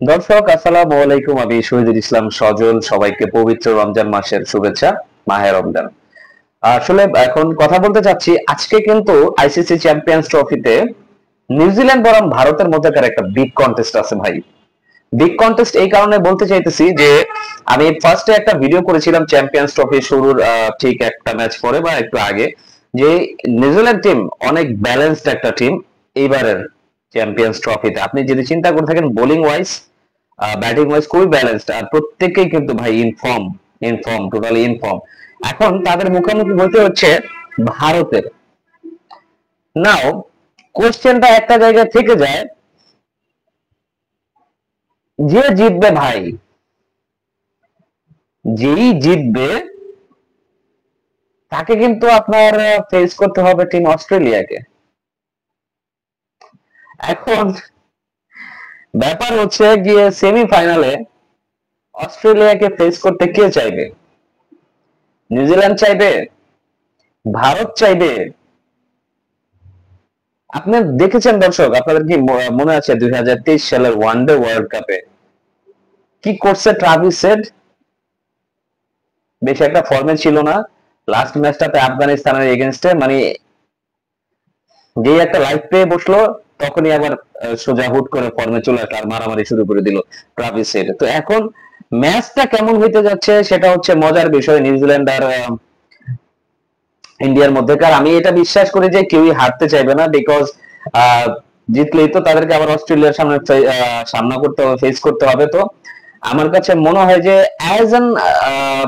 দর্শক আসসালামু আলাইকুম, আমি শহীদুল ইসলাম সজল। সবাইকে পবিত্র রমজান মাসের শুভেচ্ছা। মাহে রমজান। আসলে এখন কথা বলতে চাচ্ছি, আজকে কিন্তু আইসিসি চ্যাম্পিয়ন্স ট্রফিতে নিউজিল্যান্ড বনাম ভারতের মধ্যেকার একটা বিগ কন্টেস্ট আছে ভাই। বিগ কন্টেস্ট এই কারণে বলতে চাইতেছি যে আমি ফার্স্টে একটা ভিডিও করেছিলাম চ্যাম্পিয়ন্স ট্রফি শুরুর ঠিক একটা ম্যাচ পরে বা একটু আগে, যে নিউজিল্যান্ড টিম অনেক ব্যালেন্সড একটা টিম এইবারের চ্যাম্পিয়ন্স ট্রফিতে। আপনি যদি চিন্তা করে থাকেন বোলিং ওয়াইজ, ব্যাটিং ওয়াইজ খুবই ব্যালেন্সড, আর প্রত্যেকেই কিন্তু ভাই ইনফর্ম, টোটালি ইনফর্ম। এখন তাদের মুখোমুখি হতে হচ্ছে ভারতের। নাও কোশ্চেনটা একটা জায়গায় থেকে যায়, যে জিতবে ভাই, যেই জিতবে তাকে কিন্তু আপনার ফেস করতে হবে টিম অস্ট্রেলিয়াকে। এখন ব্যাপার হচ্ছে গিয়ে সেমিফাইনালে অস্ট্রেলিয়াকে ফেস করতে কে চাইবে? নিউজিল্যান্ড চাইবে? ভারত চাইবে? আপনি দেখেছেন দর্শক, আপনাদের কি মনে আছে 2023 সালের ওয়ানডে ওয়ার্ল্ড কাপে কি করছে ট্রাভিস হেড? বেশ একটা ফর্মে ছিল না। লাস্ট ম্যাচটাতে আফগানিস্তানের এগেনস্টে মানে যেই একটা লাইফ পেয়ে বসলো, তখনই আবার সোজা হুট করে ফর্মে চলে আসলো আর মারামারি শুরু করে দিল ট্রাভিস হেড। তো এখন ম্যাচটা কেমন হইতে যাচ্ছে সেটা হচ্ছে মজার বিষয়, নিউজিল্যান্ড আর ইন্ডিয়ার মধ্যেকার। আমি এটা বিশ্বাস করি যে কেউই হারতে চাইবে না, বিকজ জিতলেই তো তাদেরকে আবার অস্ট্রেলিয়ার সামনে সামনা করতে হবে, ফেস করতে হবে। তো আমার কাছে মনে হয় যে অ্যাজ এন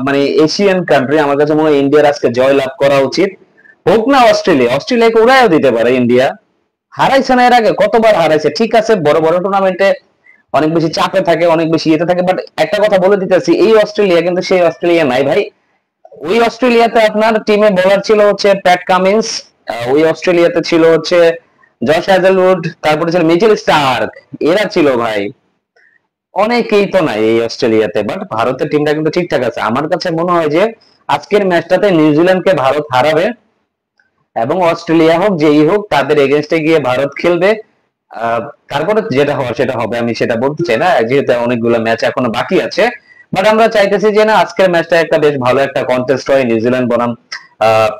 মানে এশিয়ান কান্ট্রি, আমার কাছে মনে হয় ইন্ডিয়ার আজকে জয় লাভ করা উচিত। হোক না অস্ট্রেলিয়াকে উড়াইও দিতে পারে ইন্ডিয়া। হারাইছে না এর আগে? কতবার হারাইছে। ঠিক আছে, বড় বড় টুর্নামেন্টে অনেক বেশি চাপে থাকে, অনেক বেশি ইয়েতে থাকে, বাট একটা কথা বলে দিতেছি, এই অস্ট্রেলিয়া কিন্তু সেই অস্ট্রেলিয়া নাই ভাই। ওই অস্ট্রেলিয়াতে আপনার টিমে বোলার ছিল হচ্ছে প্যাট কামিন্স, ওই অস্ট্রেলিয়াতে ছিল হচ্ছে জশ হ্যাজেলউড, তারপরে ছিল মিচেল স্টার্ক। এরা ছিল ভাই, অনেকেই তো নাই এই অস্ট্রেলিয়াতে। বাট ভারতের টিমটা কিন্তু ঠিকঠাক আছে। আমার কাছে মনে হয় যে আজকের ম্যাচটাতে নিউজিল্যান্ডকে ভারত হারাবে, এবং অস্ট্রেলিয়া হোক যেই হোক তাদের এগেনস্টে গিয়ে ভারত খেলবে। আহ, তারপরে যেটা হওয়ার সেটা হবে, আমি সেটা বলতে চাই না যেহেতু অনেকগুলো ম্যাচ এখনো বাকি আছে। বাট আমরা চাইতেছি যে না, আজকের ম্যাচটা একটা বেশ ভালো একটা কন্টেস্ট হয় নিউজিল্যান্ড বনাম আহ,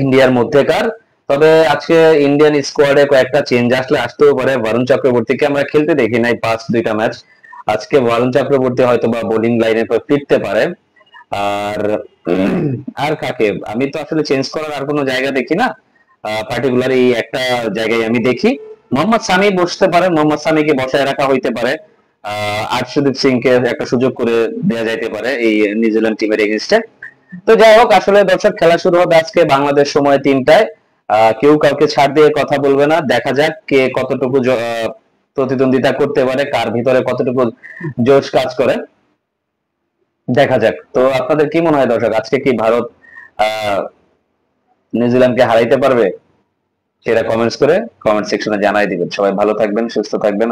ইন্ডিয়ার মধ্যেকার। তবে আজকে ইন্ডিয়ান স্কোয়াডে কয়েকটা চেঞ্জ আসতেও পারে। বরুণ চক্রবর্তীকে আমরা খেলতে দেখি নাই পাঁচ দুইটা ম্যাচ। আজকে বরুণ চক্রবর্তী হয়তো বা বোলিং লাইনে ফিরতে পারে। আর আর কাকে আমি তো আসলে চেঞ্জ করার আর কোনো জায়গা দেখি না, পার্টিকুলার এই একটা জায়গায় আমি দেখি মোহাম্মদ সামি বসতে পারে, মোহাম্মদ সামিকে বসায় রাখা হইতে পারে। আর্শদীপ সিং কে একটা সুযোগ করে দেওয়া যাইতে পারে এই নিউজিল্যান্ড টিমের এগেইনস্টে। তো যাই হোক, আসলে দর্শক খেলা শুরু হবে আজকে বাংলাদেশ সময় 3টায়। কেউ কাউকে ছাড় দিয়ে কথা বলবে না। দেখা যাক কে কতটুকু প্রতিদ্বন্দ্বিতা করতে পারে, কার ভিতরে কতটুকু জোশ কাজ করে। দেখা যাক। তো আপনাদের কি মনে হয় দর্শক, আজকে কি ভারত আহ নিউজিল্যান্ডকে হারাইতে পারবে? সেটা কমেন্টস করে কমেন্ট সেকশনে জানাই দিবেন। সবাই ভালো থাকবেন, সুস্থ থাকবেন।